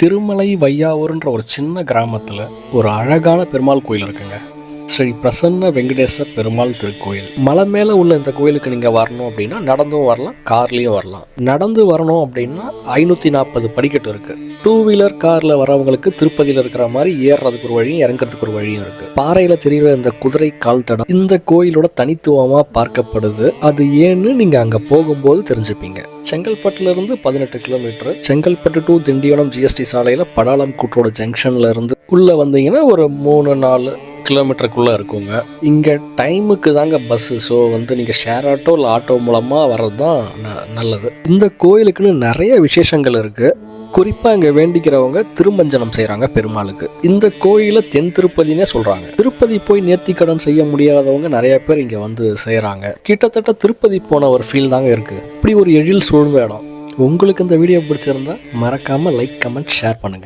திருமலை வையாவூர்ன்ற ஒரு சின்ன கிராமத்தில் ஒரு அழகான பெருமாள் கோயில் இருக்குங்க. ஸ்ரீ பிரசன்ன வெங்கடேச பெருமாள் திருக்கோயில். மலை மேலே உள்ள இந்த கோயிலுக்கு நீங்கள் வரணும் அப்படின்னா நடந்தும் வரலாம், கார்லேயும் வரலாம். நடந்து வரணும் அப்படின்னா 540 படிக்கட்டு இருக்குது. 2 வீலர் காரில் வரவங்களுக்கு திருப்பதியில் இருக்கிற மாதிரி ஏறுறதுக்கு ஒரு வழியும் இறங்குறதுக்கு ஒரு வழியும் இருக்குது. பாறையில் தெரிகிற இந்த குதிரை கால் தடம் இந்த கோயிலோட தனித்துவமாக பார்க்கப்படுது. அது ஏன்னு நீங்கள் அங்கே போகும்போது தெரிஞ்சுப்பீங்க. செங்கல்பட்டுலேருந்து 18 kilometre. Chengalpattu to Tindivanam GST சாலையில் படாலம் கூட்டோட ஜங்ஷன்ல இருந்து உள்ளே வந்தீங்கன்னா ஒரு 3-4 கிலோமீட்டருக்குள்ளே இருக்குங்க. இங்கே டைமுக்கு தாங்க பஸ்ஸு. ஸோ நீங்கள் ஷேர் ஆட்டோ இல்லை ஆட்டோ மூலமாக வர்றது தான் நல்லது. இந்த கோயிலுக்குன்னு நிறைய விசேஷங்கள் இருக்குது. குறிப்பாக இங்கே வேண்டிக்கிறவங்க திருமஞ்சனம் செய்கிறாங்க பெருமாளுக்கு. இந்த கோயிலை தென் திருப்பதினே சொல்கிறாங்க. திருப்பதி போய் நேர்த்திக்கடன் செய்ய முடியாதவங்க நிறைய பேர் இங்கே வந்து செய்கிறாங்க. கிட்டத்தட்ட திருப்பதி போன ஒரு ஃபீல் தாங்க இருக்குது. இப்படி ஒரு எழில் சூழ்ந்த இடம். உங்களுக்கு இந்த வீடியோ பிடிச்சிருந்தா மறக்காமல் லைக், கமெண்ட், ஷேர் பண்ணுங்கள்.